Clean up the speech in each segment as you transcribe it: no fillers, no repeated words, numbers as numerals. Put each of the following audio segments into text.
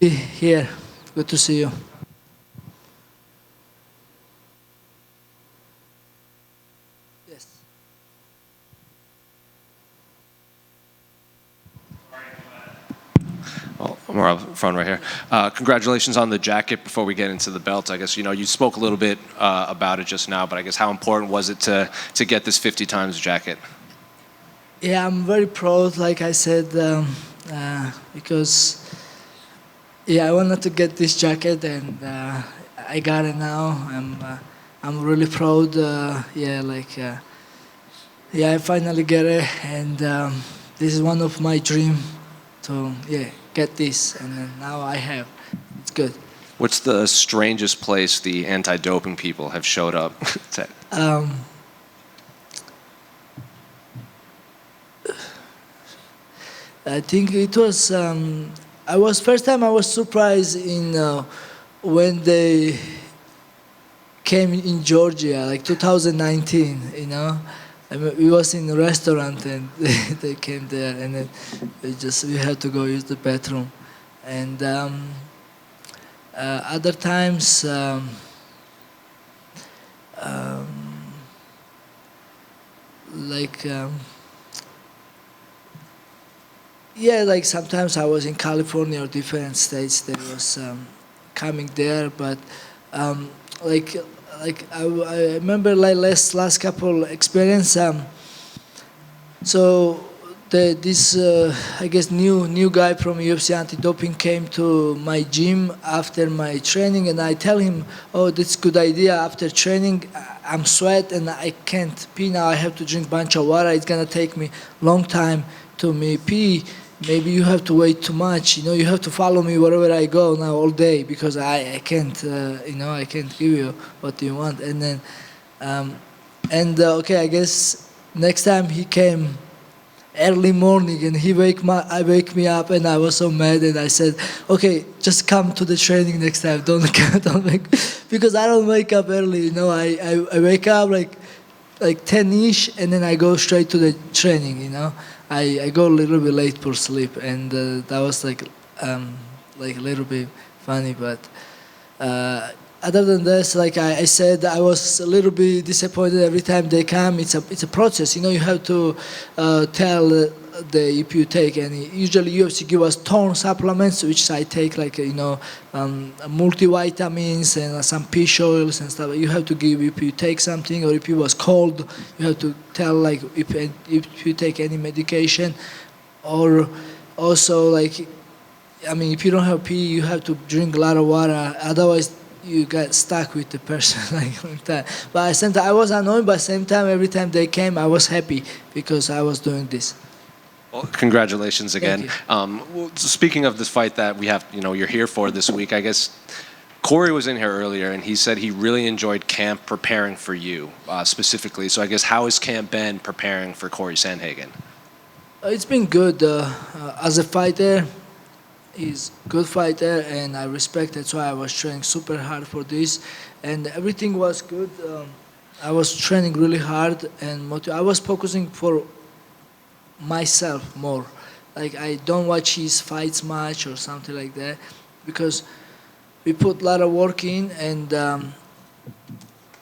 here. Good to see you. Yes. Well, we're up front right here. Congratulations on the jacket. Before we get into the belt, I guess you spoke a little bit about it just now, but I guess how important was it to get this 50 times jacket? Yeah, I'm very proud, like I said, because I wanted to get this jacket, and I got it now. I'm really proud. I finally get it, and this is one of my dream to get this, and then now I have. It's good. What's the strangest place the anti-doping people have showed up? I think it was. First time I was surprised in when they came in Georgia, like 2019. We was in a restaurant and they came there, and then we had to go use the bathroom, and other times. Like. Like sometimes I was in California or different states. There was coming there, but I remember like last couple experience. So this I guess new guy from UFC anti-doping came to my gym after my training, and I tell him, "Oh, that's good idea. After training, I'm sweat and I can't pee now. I have to drink bunch of water. It's gonna take me long time to me pee. Maybe you have to wait too much. You have to follow me wherever I go now all day because I can't. I can't give you what you want." And then, okay, I guess next time he came early morning and he wake me up, and I was so mad, and I said, "Okay, just come to the training next time. Don't wake," because I don't wake up early. I wake up like 10-ish, and then I go straight to the training. I go a little bit late for sleep, and that was like a little bit funny. But other than this, like I said, I was a little bit disappointed every time they come. It's a process. You have to tell if you take any. Usually UFC give us tone supplements, which I take multivitamins and some fish oils and stuff. You have to give if you take something, or if it was cold, you have to tell like if you take any medication, or also if you don't have pee, you have to drink a lot of water. Otherwise, you get stuck with the person like that. But at the same time, I was annoyed. But at the same time, every time they came, I was happy because I was doing this. Well, congratulations again. Thank Speaking of this fight that we have, you're here for this week, I guess Cory was in here earlier and he said he really enjoyed camp preparing for you specifically. So I guess how has camp been preparing for Cory Sandhagen? It's been good. As a fighter, he's a good fighter, and I respect. That's why I was training super hard for this, and everything was good. I was training really hard, and I was focusing for myself more. Like I don't watch his fights much or something like that, because we put a lot of work in, and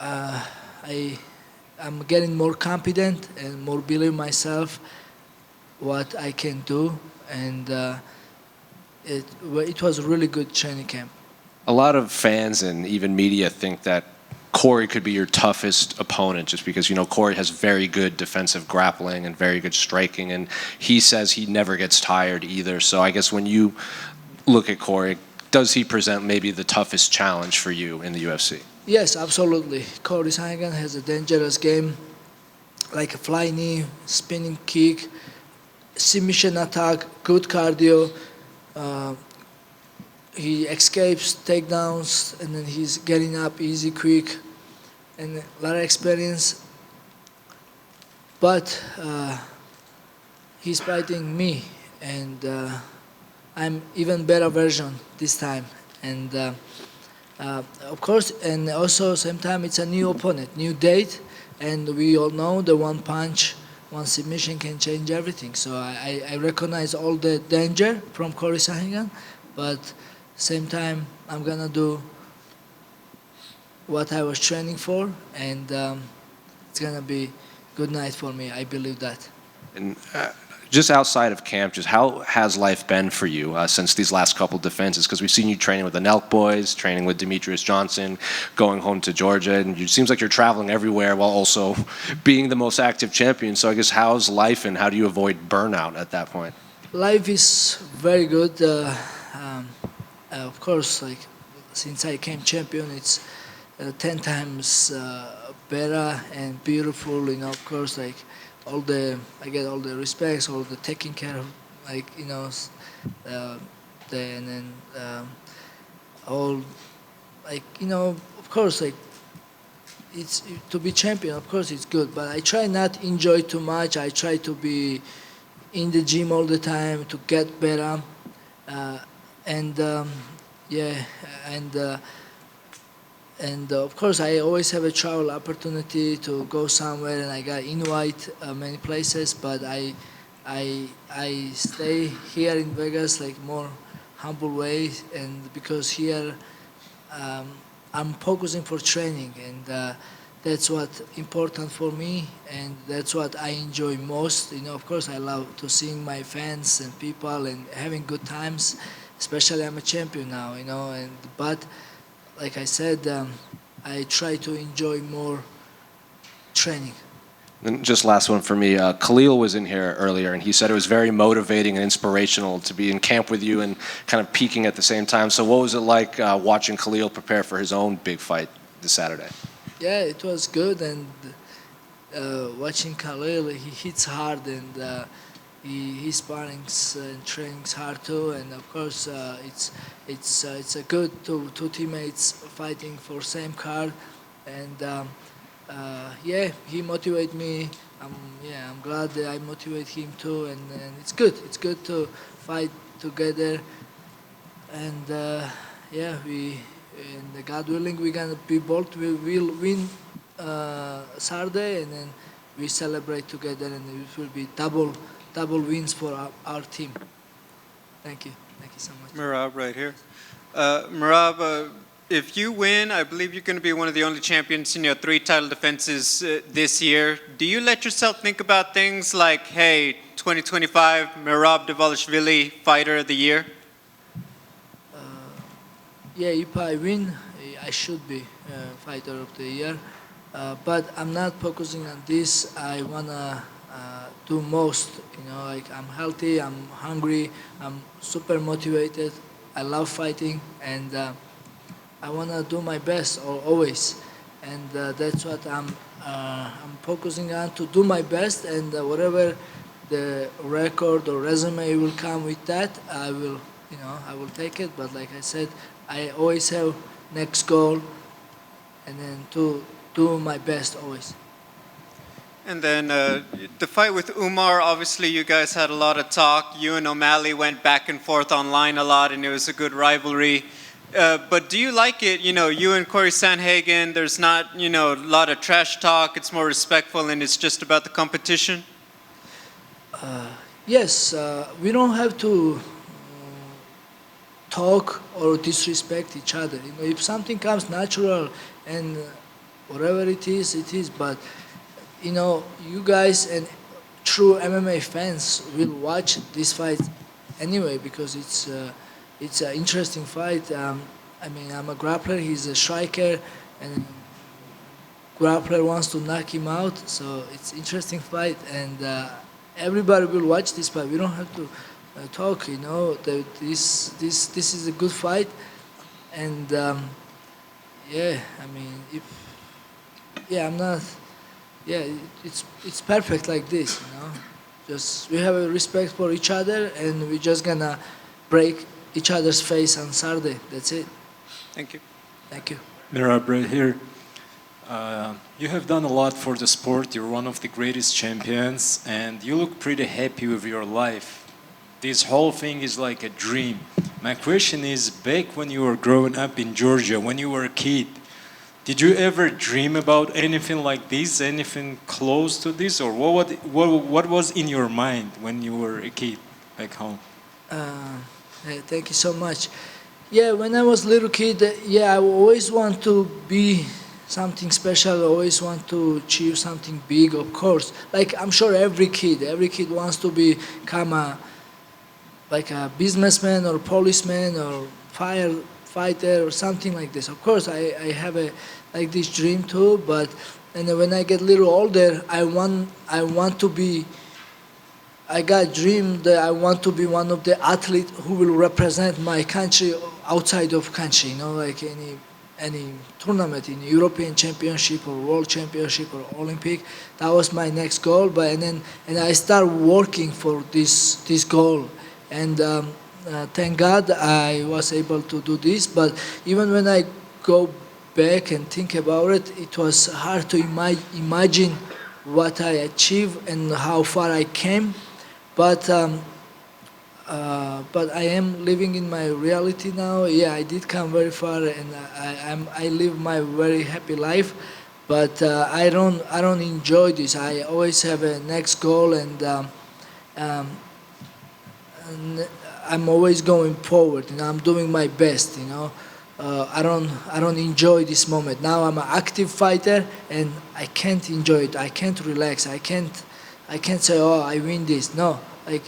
I'm getting more confident and more believe myself what I can do, and it was a really good training camp. A lot of fans and even media think that Cory could be your toughest opponent just because, Cory has very good defensive grappling and very good striking, and he says he never gets tired either. So I guess when you look at Cory, does he present maybe the toughest challenge for you in the UFC? Yes, absolutely. Cory Sandhagen has a dangerous game, like a fly knee, spinning kick, submission attack, good cardio. He escapes takedowns, and then he's getting up easy, quick, and a lot of experience. But he's fighting me, and I'm even better version this time. And of course, and also same time it's a new opponent, new date, and we all know the one punch, one submission can change everything. So I recognize all the danger from Cory Sandhagen, but Same time, I'm gonna do what I was training for, and it's gonna be good night for me. I believe that. And just outside of camp, just how has life been for you since these last couple defenses? Because we've seen you training with the Nelk boys, training with Demetrius Johnson, going home to Georgia, and it seems like you're traveling everywhere while also being the most active champion. So I guess how's life, and how do you avoid burnout at that point? Life is very good. Of course, like since I came champion, it's 10 times better and beautiful. You know, of course, like I get all the respects, all the taking care of, like uh, and then all, like of course, like it's to be champion. Of course, it's good, but I try not enjoy too much. I try to be in the gym all the time to get better, and yeah, and. Of course, I always have a travel opportunity to go somewhere, and I got invite many places. But I stay here in Vegas like more humble way, and because here I'm focusing for training, and that's what important for me, and that's what I enjoy most. Of course, I love to seeing my fans and people and having good times. Especially I'm a champion now, and but like I said, I try to enjoy more training. And just last one for me. Khalil was in here earlier, and he said it was very motivating and inspirational to be in camp with you and kind of peaking at the same time. So what was it like watching Khalil prepare for his own big fight this Saturday? Yeah, it was good, and watching Khalil, he hits hard, and his sparring's and training's hard too, and of course it's a good two teammates fighting for same card, and yeah, he motivate me. Yeah, I'm glad that I motivate him too, and it's good. It's good to fight together, and yeah, and God willing, we're gonna be both. We will win Saturday, and then we celebrate together, and it will be double wins for our team. Thank you so much. Merab, right here. Merab, if you win, I believe you're going to be one of the only champions in your 3 title defenses this year. Do you let yourself think about things like, hey, 2025, Merab Dvalishvili, Fighter of the Year? Yeah, if I win, I should be fighter of the year. But I'm not focusing on this. I wanna do most. Like I'm healthy, I'm hungry, I'm super motivated. I love fighting, and I wanna do my best always. And that's what I'm focusing on, to do my best, and whatever the record or resume will come with that, I will take it. But like I said, I always have next goal, and then to do my best always. And then the fight with Umar, obviously you guys had a lot of talk. You and O'Malley went back and forth online a lot, and it was a good rivalry. But do you like it? You and Cory Sandhagen, there's not, a lot of trash talk. It's more respectful, and it's just about the competition? Yes, we don't have to talk or disrespect each other. If something comes natural and whatever it is, it is. But you guys and true MMA fans will watch this fight anyway, because it's an interesting fight. I mean, I'm a grappler, he's a striker, and grappler wants to knock him out. So it's interesting fight, and everybody will watch this fight. We don't have to talk. This is a good fight, and yeah, I mean, I'm not. Yeah, it's perfect like this. Just we have a respect for each other, and we're just gonna break each other's face on Saturday. That's it. Thank you. Thank you. Merab, right here. You have done a lot for the sport. You're one of the greatest champions, and you look pretty happy with your life. This whole thing is like a dream. My question is, back when you were growing up in Georgia, when you were a kid, did you ever dream about anything like this, anything close to this, or what was in your mind when you were a kid back home? Thank you so much. Yeah, when I was little kid, I always want to be something special. I always want to achieve something big, of course. Like I'm sure every kid wants to become a businessman or policeman or firefighter or something like this. Of course, I have this dream too. But and then when I get a little older, I want to be. I got a dream that I want to be one of the athletes who will represent my country outside of country. Like any tournament in European Championship or World Championship or Olympic. That was my next goal. And I start working for this goal. And thank God I was able to do this. But even when I go back and think about it, it was hard to imagine what I achieved and how far I came. But I am living in my reality now. Yeah, I did come very far, and I live my very happy life. But I don't enjoy this. I always have a next goal, and I'm always going forward. I'm doing my best. I don't enjoy this moment. Now I'm an active fighter, and I can't enjoy it. I can't relax. I can't say, oh, I win this. No, like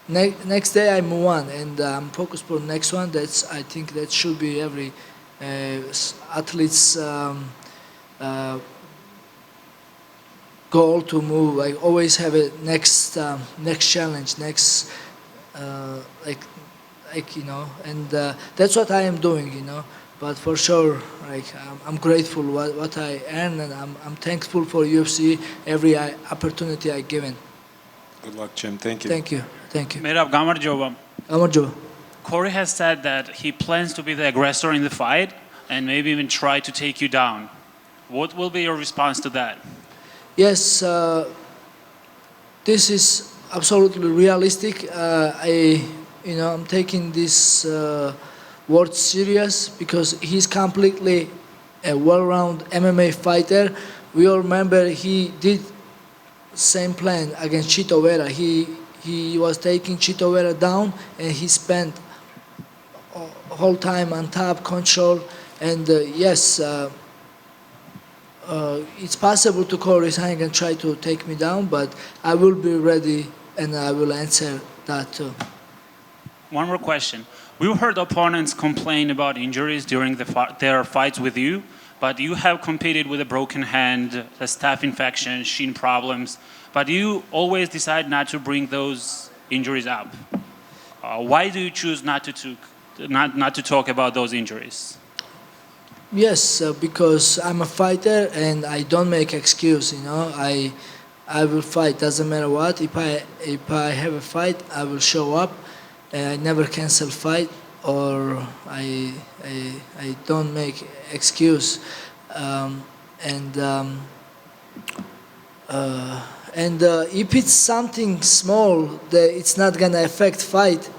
next day I move on, and I'm focused for next one. I think that should be every athlete's goal to move. I always have a next challenge, next and that's what I am doing. But for sure, I'm grateful what I earn, and I'm thankful for UFC every opportunity I given. Good luck, Jim. Thank you. Thank you. Merab, Gamarjova. Amarjo. Corey has said that he plans to be the aggressor in the fight and maybe even try to take you down. What will be your response to that? Yes, this is absolutely realistic. I'm taking this word serious because he's completely a well-rounded MMA fighter. We all remember he did same plan against Chito Vera. He was taking Chito Vera down, and he spent whole time on top, control, and yes, it's possible to Cory Sandhagen and try to take me down, but I will be ready and I will answer that too. One more question. We've heard opponents complain about injuries during their fights with you, but you have competed with a broken hand, a staph infection, shin problems, but you always decide not to bring those injuries up. Why do you choose not to talk about those injuries? Yes, because I'm a fighter and I don't make excuse. I will fight. Doesn't matter what. If I have a fight, I will show up. I never cancel fight, or I don't make excuse. If it's something small that it's not gonna affect fight,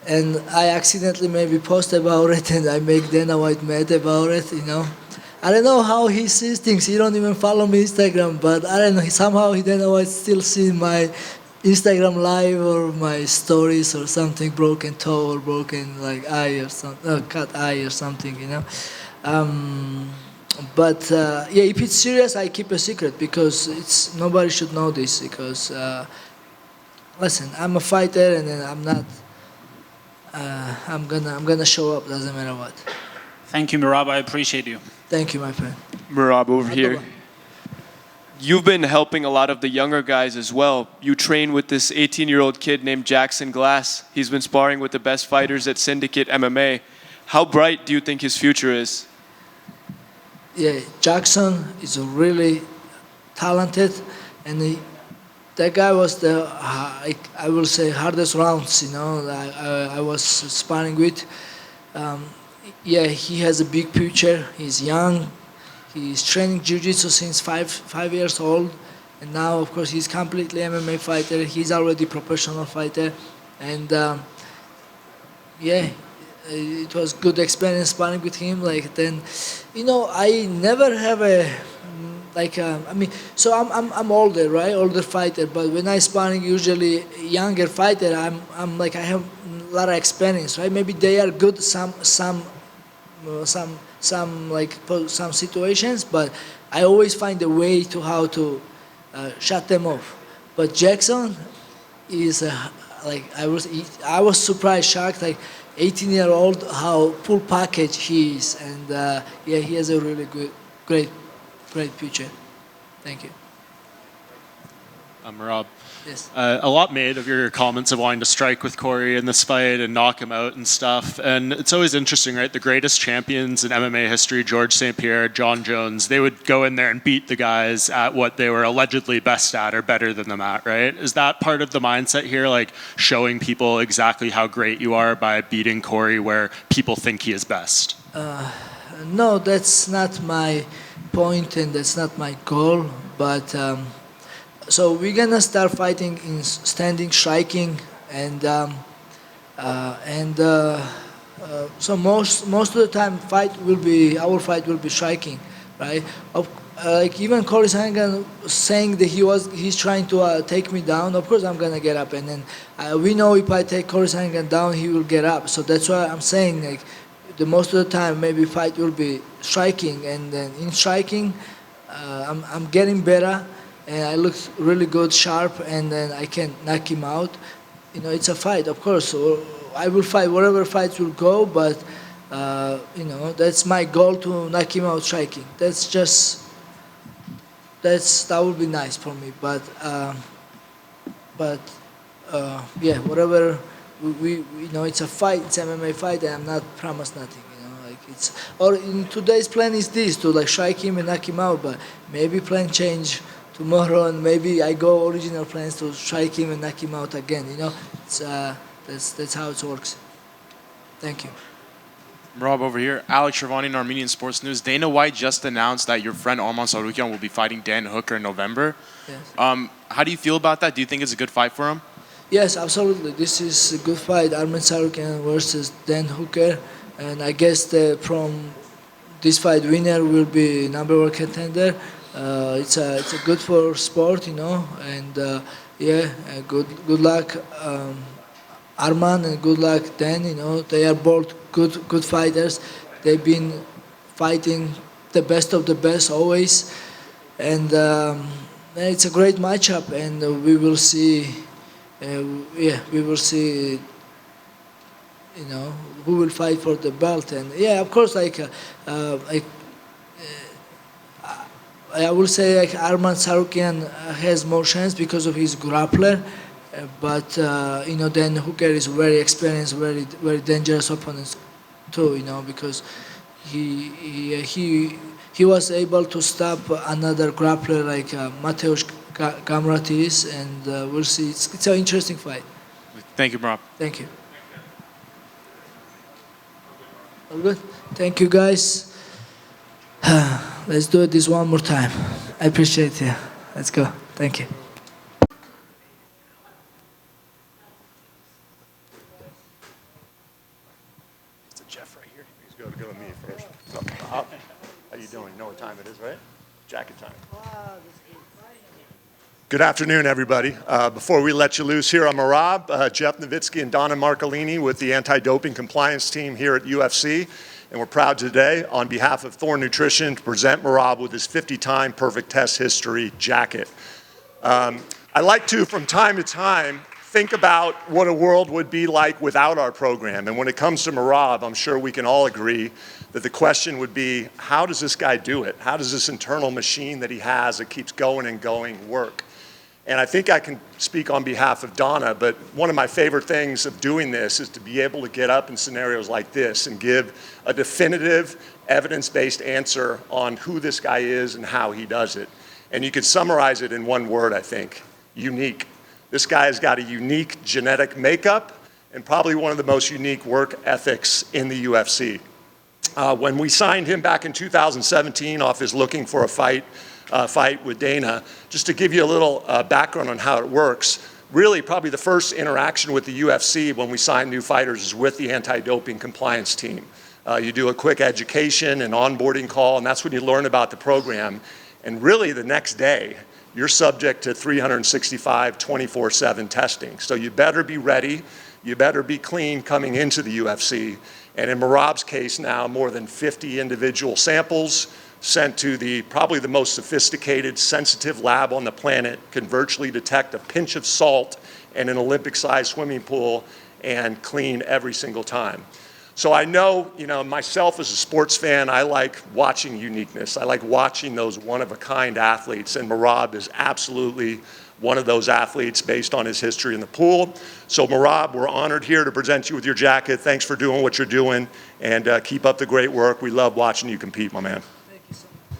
and I accidentally maybe post about it and I make Dana White mad about it, I don't know how he sees things. He don't even follow me Instagram, but I don't know. Somehow Dana White still see my Instagram live or my stories or something, broken toe or broken eye or something, cut eye or something, if it's serious, I keep a secret because nobody should know this. Because listen, I'm a fighter, and then I'm not. I'm gonna show up. Doesn't matter what. Thank you, Merab. I appreciate you. Thank you, my friend. Merab, over here. You've been helping a lot of the younger guys as well. You train with this 18-year-old kid named Jackson Glass. He's been sparring with the best fighters at Syndicate MMA. How bright do you think his future is? Yeah, Jackson is really talented, and that guy was the I will say hardest rounds. I was sparring with. He has a big future. He's young. He's training jiu-jitsu since five years old, and now of course he's completely MMA fighter. He's already professional fighter, and it was good experience sparring with him. I never have I mean, so I'm older, right? Older fighter, but when I sparring usually younger fighter, I'm like I have a lot of experience, right? Maybe they are good some situations, but I always find a way to how to shut them off. But Jackson is like I was surprised, shocked, like 18-year-old how full package he is, and yeah, he has a really great future. Thank you. Merab. Yes. A lot made of your comments of wanting to strike with Cory in this fight and knock him out and stuff. And it's always interesting, right? The greatest champions in MMA history, George St. Pierre, John Jones, they would go in there and beat the guys at what they were allegedly best at or better than them at, right? Is that part of the mindset here, like showing people exactly how great you are by beating Cory where people think he is best? No, that's not my point and that's not my goal, but so we're gonna start fighting in standing striking, and so most of the time our fight will be striking, right? Like even Cory Sandhagen saying that he's trying to take me down. Of course I'm gonna get up, and then we know if I take Cory Sandhagen down, he will get up. So that's why I'm saying like the most of the time maybe fight will be striking, and then in striking I'm getting better. And I look really good, sharp, and then I can knock him out. You know, it's a fight, of course. So I will fight whatever fights will go, but you know, that's my goal to knock him out striking. That would be nice for me. But yeah, whatever we you know, it's a fight, it's MMA fight, and I'm not promised nothing. You know, like it's or in today's plan is this to like strike him and knock him out, but maybe plan change tomorrow, and maybe I go original plans to strike him and knock him out again. You know, it's that's how it works. Thank you. Rob, over here. Alex Shervani in Armenian Sports News. Dana White just announced that your friend Arman Tsarukyan will be fighting Dan Hooker in November. Yes. How do you feel about that? Do you think it's a good fight for him? Yes, absolutely. This is a good fight. Arman Tsarukyan versus Dan Hooker, and I guess from this fight winner will be #1 contender. It's a good for sport, you know, and yeah, good luck Arman, and good luck Dan. You know, they are both good fighters. They've been fighting the best of the best always, and it's a great matchup, and we will see. Yeah, we will see. You know, who will fight for the belt, and yeah, of course, I will say like Arman Tsarukyan has more chance because of his grappler, but you know, Dan Hooker is very experienced, very dangerous opponent too. You know, because he was able to stop another grappler like Mateusz Gamratis, and we'll see. It's an interesting fight. Thank you, Rob. Thank you. All good. Thank you, guys. Let's do this one more time. I appreciate it. Let's go. Thank you. It's a Jeff right here. He's going to go to me first. How you doing? You know what time it is, right? Jacket time. Good afternoon, everybody. Before we let you loose here, I'm Merab, Jeff Nowitzki, and Donna Marcolini with the anti-doping compliance team here at UFC. And we're proud today, on behalf of Thorne Nutrition, to present Merab with his 50-time perfect test history jacket. I like to, from time to time, think about what a world would be like without our program. And when it comes to Merab, I'm sure we can all agree that the question would be, how does this guy do it? How does this internal machine that he has that keeps going and going work? And I think I can speak on behalf of Donna, but one of my favorite things of doing this is to be able to get up in scenarios like this and give a definitive, evidence-based answer on who this guy is and how he does it. And you could summarize it in one word, I think: unique. This guy has got a unique genetic makeup and probably one of the most unique work ethics in the UFC. When we signed him back in 2017 off his Looking for a Fight with Dana, just to give you a little background on how it works, really probably the first interaction with the UFC when we sign new fighters is with the anti-doping compliance team. You do a quick education and onboarding call, and that's when you learn about the program. And really the next day, you're subject to 365, 24/7 testing. So you better be ready, you better be clean coming into the UFC. And in Merab's case now, more than 50 individual samples sent to probably the most sophisticated, sensitive lab on the planet, can virtually detect a pinch of salt in an Olympic-sized swimming pool and clean every single time. So I know, myself as a sports fan, I like watching uniqueness. I like watching those one-of-a-kind athletes, and Merab is absolutely one of those athletes based on his history in the pool. So Merab, we're honored here to present you with your jacket. Thanks for doing what you're doing, and keep up the great work. We love watching you compete, my man. Thank you so much.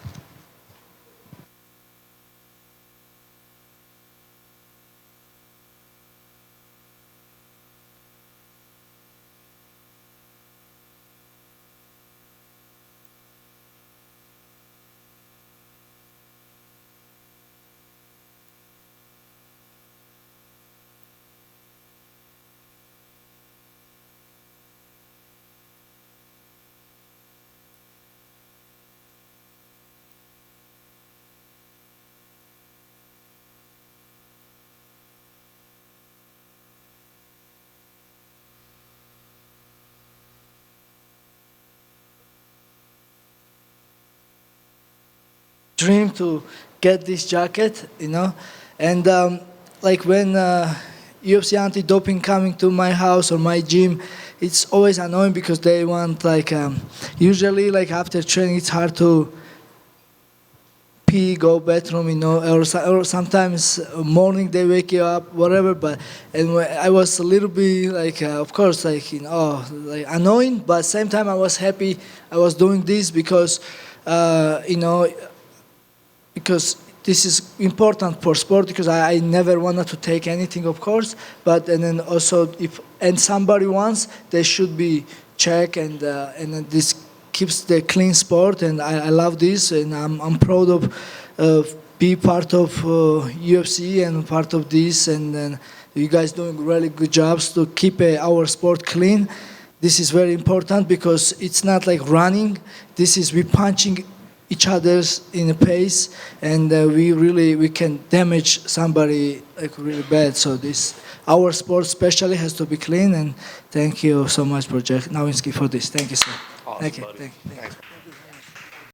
Dream to get this jacket, and like when UFC anti-doping coming to my house or my gym, it's always annoying because they want usually after training it's hard to pee, go bathroom, or sometimes morning they wake you up, whatever. And I was a little bit of course, annoying, but same time I was happy I was doing this because, because this is important for sport, because I never wanted to take anything, of course, and then also if somebody wants, they should be checked, and then this keeps the clean sport, and I love this, and I'm proud of be part of UFC and part of this, and then you guys doing really good jobs to keep our sport clean. This is very important because it's not like running. This is we punching each other's in a pace, and we can damage somebody really bad. So our sport especially has to be clean, and thank you so much, Project Nowinski, for this. Thank you, sir. Awesome, Thank you. buddy. Thank you. Thanks.